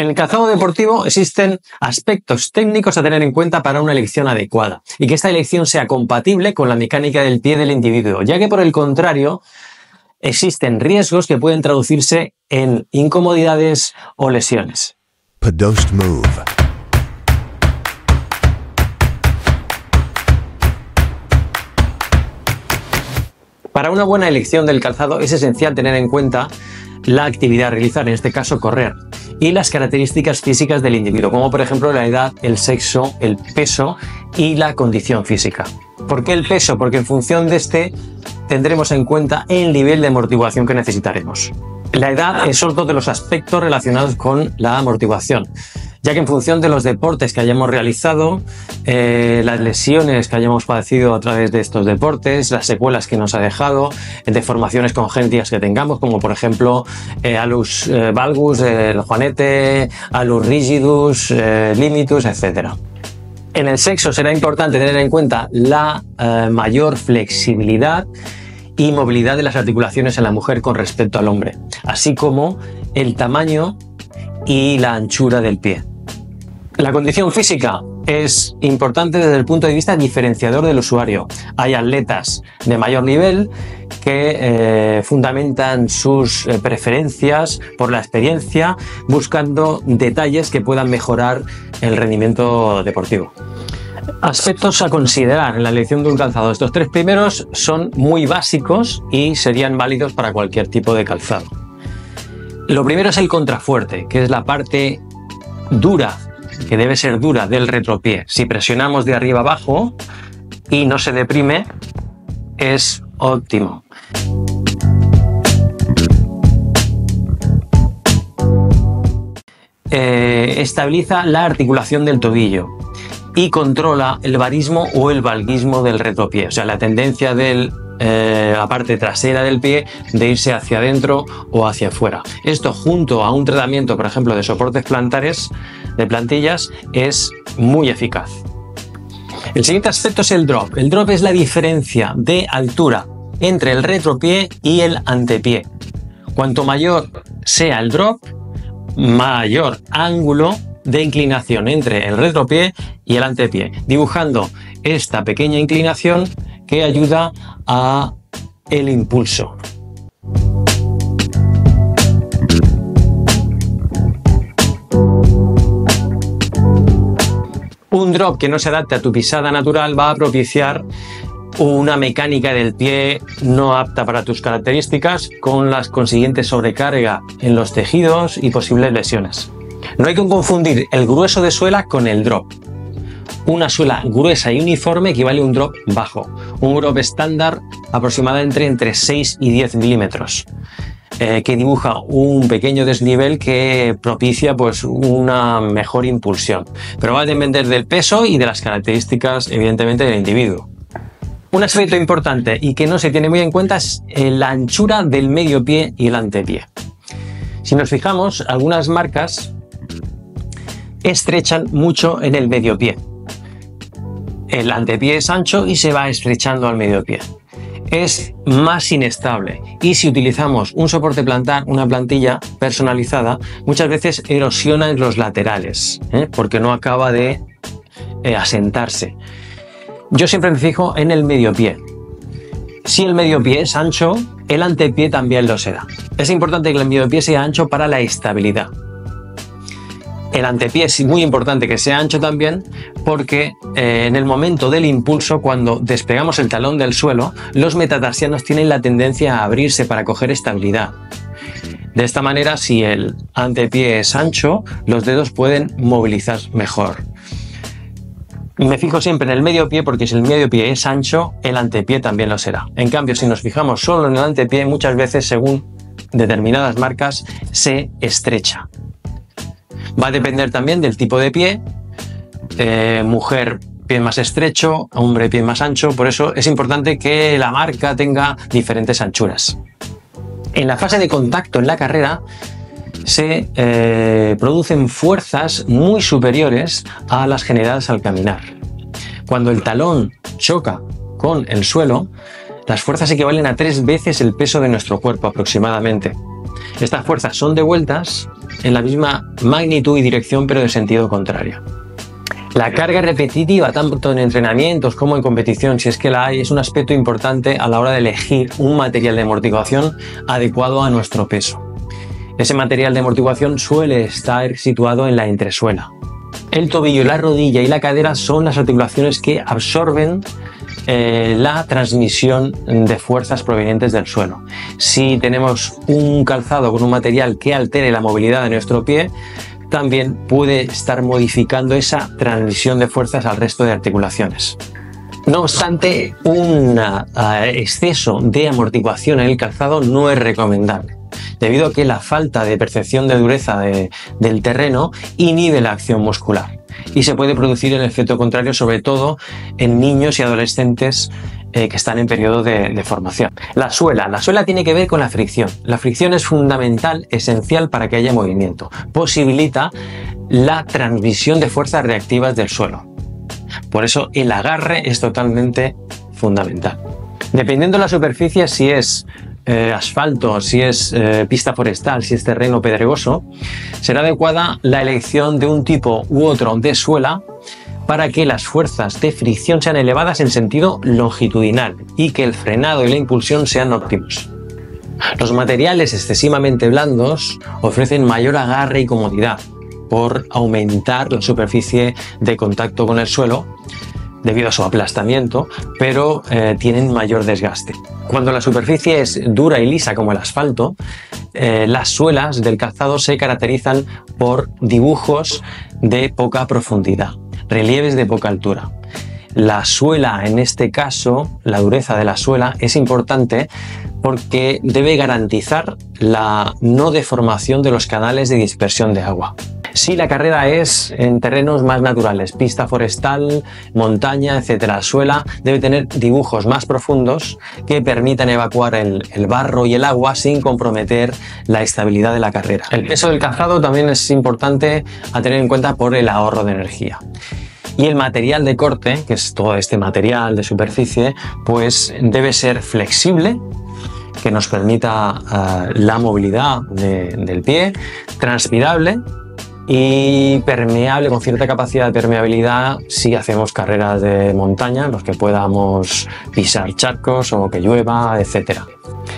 En el calzado deportivo existen aspectos técnicos a tener en cuenta para una elección adecuada y que esta elección sea compatible con la mecánica del pie del individuo, ya que por el contrario existen riesgos que pueden traducirse en incomodidades o lesiones. Podost Move. Para una buena elección del calzado es esencial tener en cuenta la actividad a realizar, en este caso correr, y las características físicas del individuo, como por ejemplo la edad, el sexo, el peso y la condición física. ¿Por qué el peso? Porque en función de este tendremos en cuenta el nivel de amortiguación que necesitaremos. La edad es otro de los aspectos relacionados con la amortiguación, ya que en función de los deportes que hayamos realizado, las lesiones que hayamos padecido a través de estos deportes, las secuelas que nos ha dejado, deformaciones congénitas que tengamos, como por ejemplo alus valgus, el juanete, alus rigidus, limitus, etc. En el sexo será importante tener en cuenta la mayor flexibilidad y movilidad de las articulaciones en la mujer con respecto al hombre, así como el tamaño y la anchura del pie. La condición física es importante desde el punto de vista diferenciador del usuario. Hay atletas de mayor nivel que fundamentan sus preferencias por la experiencia, buscando detalles que puedan mejorar el rendimiento deportivo. Aspectos a considerar en la elección de un calzado. Estos tres primeros son muy básicos y serían válidos para cualquier tipo de calzado. Lo primero es el contrafuerte, que es la parte dura, que debe ser dura del retropié. Si presionamos de arriba abajo y no se deprime, es óptimo. Estabiliza la articulación del tobillo y controla el varismo o el valguismo del retropié, o sea, la tendencia de la parte trasera del pie de irse hacia adentro o hacia afuera. Esto junto a un tratamiento, por ejemplo, de soportes plantares, de plantillas, es muy eficaz. El siguiente aspecto es el drop. El drop es la diferencia de altura entre el retropié y el antepié. Cuanto mayor sea el drop, mayor ángulo de inclinación entre el retropié y el antepié, dibujando esta pequeña inclinación que ayuda a el impulso. Un drop que no se adapte a tu pisada natural va a propiciar una mecánica del pie no apta para tus características, con las consiguientes sobrecarga en los tejidos y posibles lesiones. No hay que confundir el grueso de suela con el drop. Una suela gruesa y uniforme equivale a un drop bajo. Un drop estándar aproximadamente entre 6 y 10 milímetros, que dibuja un pequeño desnivel que propicia pues una mejor impulsión. Pero va a depender del peso y de las características, evidentemente, del individuo. Un aspecto importante y que no se tiene muy en cuenta es la anchura del medio pie y el antepié. Si nos fijamos, algunas marcas estrechan mucho en el medio pie. El antepié es ancho y se va estrechando al medio pie. Es más inestable y si utilizamos un soporte plantar, una plantilla personalizada, muchas veces erosiona en los laterales, porque no acaba de asentarse. Yo siempre me fijo en el medio pie. Si el medio pie es ancho, el antepié también lo será. Es importante que el medio pie sea ancho para la estabilidad. El antepié es muy importante que sea ancho también porque en el momento del impulso, cuando despegamos el talón del suelo, los metatarsianos tienen la tendencia a abrirse para coger estabilidad. De esta manera, si el antepié es ancho, los dedos pueden movilizar mejor. Me fijo siempre en el medio pie porque si el medio pie es ancho, el antepié también lo será. En cambio, si nos fijamos solo en el antepié, muchas veces, según determinadas marcas, se estrecha. Va a depender también del tipo de pie, mujer pie más estrecho, hombre pie más ancho, por eso es importante que la marca tenga diferentes anchuras. En la fase de contacto en la carrera se producen fuerzas muy superiores a las generadas al caminar. Cuando el talón choca con el suelo, las fuerzas equivalen a 3 veces el peso de nuestro cuerpo aproximadamente. Estas fuerzas son devueltas en la misma magnitud y dirección, pero de sentido contrario. La carga repetitiva, tanto en entrenamientos como en competición, si es que la hay, es un aspecto importante a la hora de elegir un material de amortiguación adecuado a nuestro peso. Ese material de amortiguación suele estar situado en la entresuela. El tobillo, la rodilla y la cadera son las articulaciones que absorben la transmisión de fuerzas provenientes del suelo. Si tenemos un calzado con un material que altere la movilidad de nuestro pie, también puede estar modificando esa transmisión de fuerzas al resto de articulaciones. No obstante, un exceso de amortiguación en el calzado no es recomendable, debido a que la falta de percepción de dureza del terreno inhibe la acción muscular y se puede producir el efecto contrario, sobre todo en niños y adolescentes que están en periodo de formación. La suela tiene que ver con la fricción. La fricción es fundamental, esencial para que haya movimiento. Posibilita la transmisión de fuerzas reactivas del suelo. Por eso el agarre es totalmente fundamental. Dependiendo de la superficie, si es asfalto, si es pista forestal, si es terreno pedregoso, será adecuada la elección de un tipo u otro de suela para que las fuerzas de fricción sean elevadas en sentido longitudinal y que el frenado y la impulsión sean óptimos. Los materiales excesivamente blandos ofrecen mayor agarre y comodidad por aumentar la superficie de contacto con el suelo debido a su aplastamiento, pero tienen mayor desgaste. Cuando la superficie es dura y lisa como el asfalto, las suelas del calzado se caracterizan por dibujos de poca profundidad, relieves de poca altura. La suela, en este caso, la dureza de la suela es importante porque debe garantizar la no deformación de los canales de dispersión de agua. Si la carrera es en terrenos más naturales, pista forestal, montaña, etc., la suela debe tener dibujos más profundos que permitan evacuar el barro y el agua sin comprometer la estabilidad de la carrera. El peso del calzado también es importante a tener en cuenta por el ahorro de energía. Y el material de corte, que es todo este material de superficie, pues debe ser flexible, que nos permita la movilidad del pie, transpirable y permeable, con cierta capacidad de permeabilidad si hacemos carreras de montaña, en los que podamos pisar charcos o que llueva, etc.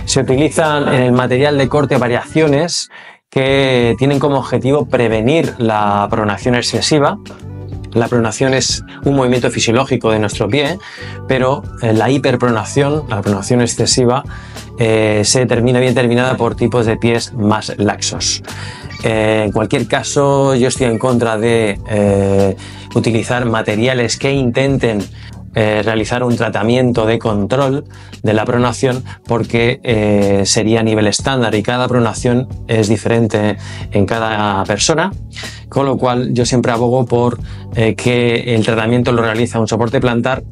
Se utilizan en el material de corte variaciones que tienen como objetivo prevenir la pronación excesiva. La pronación es un movimiento fisiológico de nuestro pie, pero la hiperpronación, la pronación excesiva, se determina bien determinada por tipos de pies más laxos. En cualquier caso, yo estoy en contra de utilizar materiales que intenten realizar un tratamiento de control de la pronación, porque sería a nivel estándar y cada pronación es diferente en cada persona, con lo cual yo siempre abogo por que el tratamiento lo realiza un soporte plantar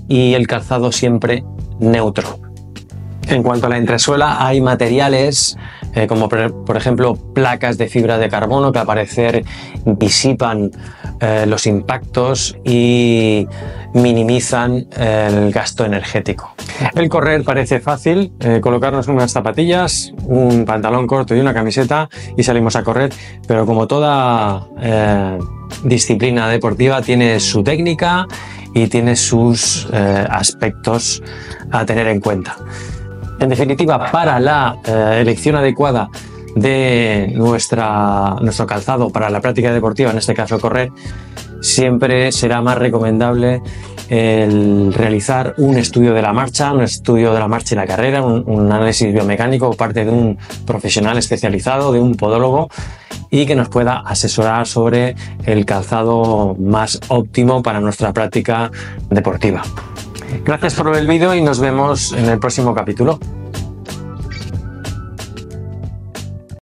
y el calzado siempre neutro. En cuanto a la entresuela, hay materiales como por ejemplo placas de fibra de carbono que al parecer disipan los impactos y minimizan el gasto energético. El correr parece fácil, colocarnos unas zapatillas, un pantalón corto y una camiseta y salimos a correr, pero como toda disciplina deportiva tiene su técnica y tiene sus aspectos a tener en cuenta. En definitiva, para la elección adecuada de nuestro calzado para la práctica deportiva, en este caso correr, siempre será más recomendable el realizar un estudio de la marcha, y la carrera, un análisis biomecánico por parte de un profesional especializado, de un podólogo, y que nos pueda asesorar sobre el calzado más óptimo para nuestra práctica deportiva. Gracias por ver el vídeo y nos vemos en el próximo capítulo.